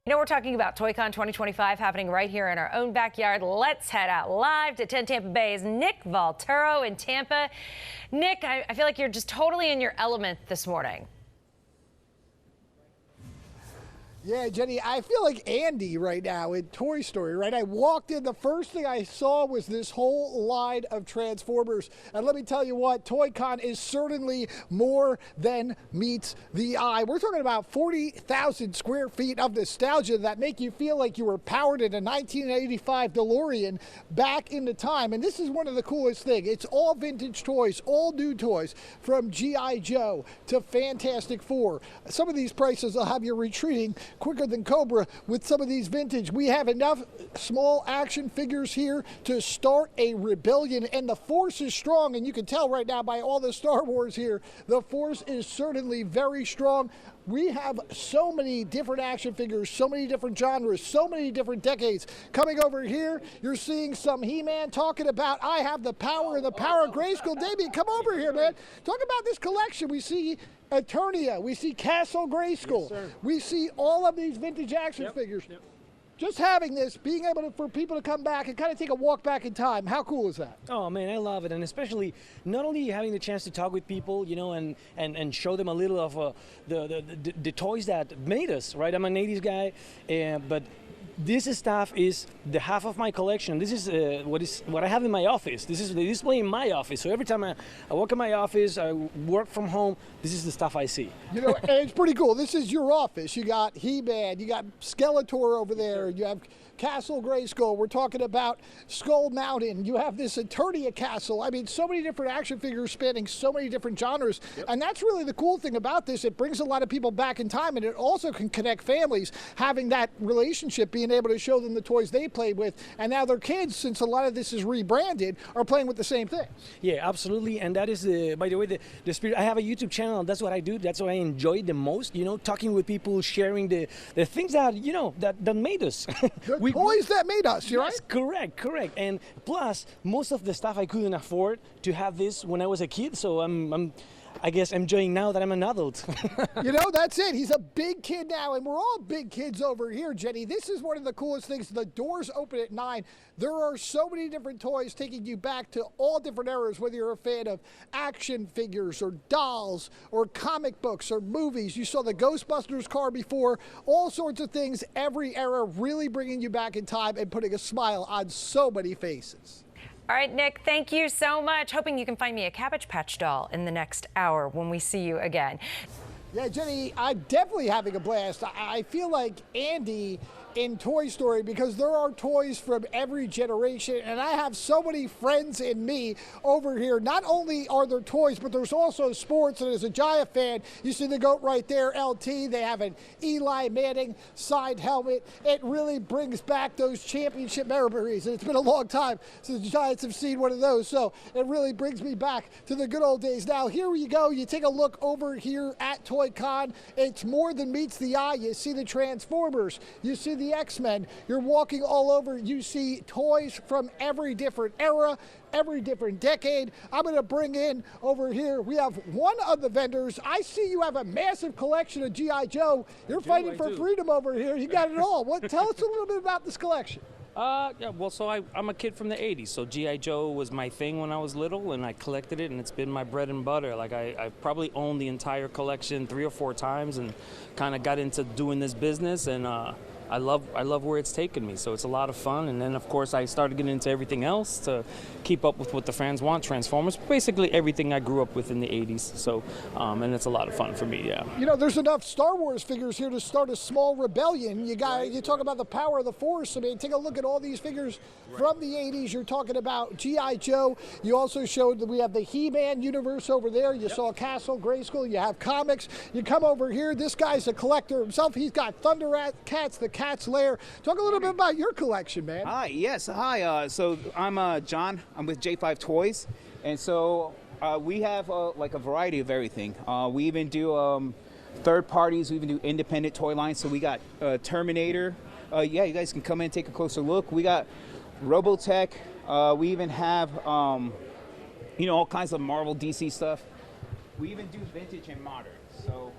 You know, we're talking about ToyCon 2025 happening right here in our own backyard. Let's head out live to 10 Tampa Bay's Nick Valtero in Tampa. Nick, I feel like you're just totally in your element this morning. Yeah, Jenny, I feel like Andy right now in Toy Story, right? I walked in, the first thing I saw was this whole line of Transformers. And let me tell you what, ToyCon is certainly more than meets the eye. We're talking about 40,000 square feet of nostalgia that make you feel like you were powered in a 1985 DeLorean back into time. And this is one of the coolest things. It's all vintage toys, all new toys, from G.I. Joe to Fantastic Four. Some of these prices will have you retreating quicker than Cobra with some of these vintage. We have enough small action figures here to start a rebellion, and the force is strong, and you can tell right now by all the Star Wars here, the force is certainly very strong. We have so many different action figures, so many different genres, so many different decades. Coming over here, you're seeing some He-Man talking about, I have the power and the power of Grayskull. Damien, come over here, man. Talk about this collection. We see Eternia, we see Castle Grayskull, yes, we see all of these vintage action figures. Yep. Just having this, being able for people to come back and kind of take a walk back in time, how cool is that? Oh man, I love it, and especially not only having the chance to talk with people, you know, and show them a little of the toys that made us, right? I'm an 80s guy, but this stuff is the half of my collection. This is what I have in my office. This is the display in my office. So every time I walk in my office, I work from home, this is the stuff I see. You know, and it's pretty cool. This is your office. You got He-Man, you got Skeletor over there, you have Castle Grayskull. We're talking about Skull Mountain. You have this Eternia Castle. I mean, so many different action figures spanning so many different genres. Yep. And that's really the cool thing about this. It brings a lot of people back in time, and it also can connect families, having that relationship, being able to show them the toys they played with. And now their kids, since a lot of this is rebranded, are playing with the same thing. Yeah, absolutely. And that is, by the way, the spirit. I have a YouTube channel. That's what I do. That's what I enjoy the most, you know, talking with people, sharing the things that, you know, that made us. Toys that made us, right? Yes, correct. And plus, most of the stuff I couldn't afford to have this when I was a kid, so I guess enjoying now that I'm an adult. You know, that's it. He's a big kid now, and we're all big kids over here, Jenny. This is one of the coolest things. The doors open at 9. There are so many different toys taking you back to all different eras, whether you're a fan of action figures or dolls or comic books or movies. You saw the Ghostbusters car before, all sorts of things, every era really bringing you back in time and putting a smile on so many faces. All right, Nick, thank you so much. Hoping you can find me a Cabbage Patch doll in the next hour when we see you again. Yeah, Jenny, I'm definitely having a blast. I feel like Andy in Toy Story, because there are toys from every generation, and I have so many friends in me over here. Not only are there toys, but there's also sports, and as a Giant fan, you see the GOAT right there, LT. They have an Eli Manning signed helmet. It really brings back those championship memories, and it's been a long time since the Giants have seen one of those, so it really brings me back to the good old days. Now, here you go. You take a look over here at ToyCon. It's more than meets the eye. You see the Transformers. You see the X-Men. You're walking all over. You see toys from every different era, every different decade. I'm going to bring in over here. We have one of the vendors. I see you have a massive collection of G.I. Joe. You're fighting for freedom over here. You got it all. Tell us a little bit about this collection. Yeah, well, so I'm a kid from the 80s, so G.I. Joe was my thing when I was little, and I collected it, and it's been my bread and butter. Like, I probably owned the entire collection 3 or 4 times and kind of got into doing this business, and I love where it's taken me, so it's a lot of fun. And then, of course, I started getting into everything else to keep up with what the fans want, Transformers, basically everything I grew up with in the 80s. So, and it's a lot of fun for me, yeah. You know, there's enough Star Wars figures here to start a small rebellion. You talk about the power of the Force. I mean, take a look at all these figures from the 80s. You're talking about G.I. Joe. You also showed that we have the He-Man universe over there. You saw Castle Grayskull. You have comics. You come over here. This guy's a collector himself. He's got Thundercats, the Cat's Lair. Talk a little bit about your collection, man. Hi, yes, hi. So I'm John. I'm with J5 Toys, and so we have like a variety of everything. We even do third parties. We even do independent toy lines. So we got Terminator. Yeah, you guys can come in and take a closer look. We got Robotech. We even have you know, all kinds of Marvel, DC stuff. We even do vintage and modern. So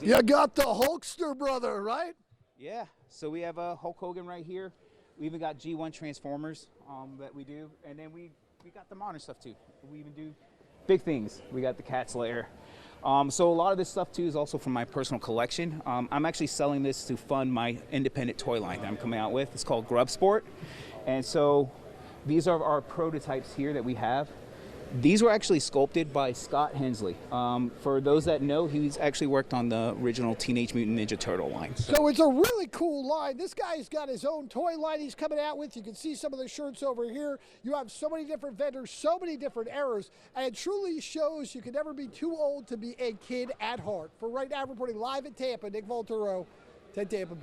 you got the Hulkster brother, right? Yeah, so we have Hulk Hogan right here. We even got G1 Transformers that we do, and then we got the modern stuff too. We even do big things. We got the Cat's Lair. So a lot of this stuff too is also from my personal collection. I'm actually selling this to fund my independent toy line that I'm coming out with. It's called Grub Sport, and so these are our prototypes here that we have. These were actually sculpted by Scott Hensley. For those that know, he's actually worked on the original Teenage Mutant Ninja Turtle line. So it's a really cool line. This guy's got his own toy line he's coming out with. You can see some of the shirts over here. You have so many different vendors, so many different eras, and it truly shows you can never be too old to be a kid at heart. For right now, reporting live in Tampa, Nick Volturo, 10 Tampa Bay.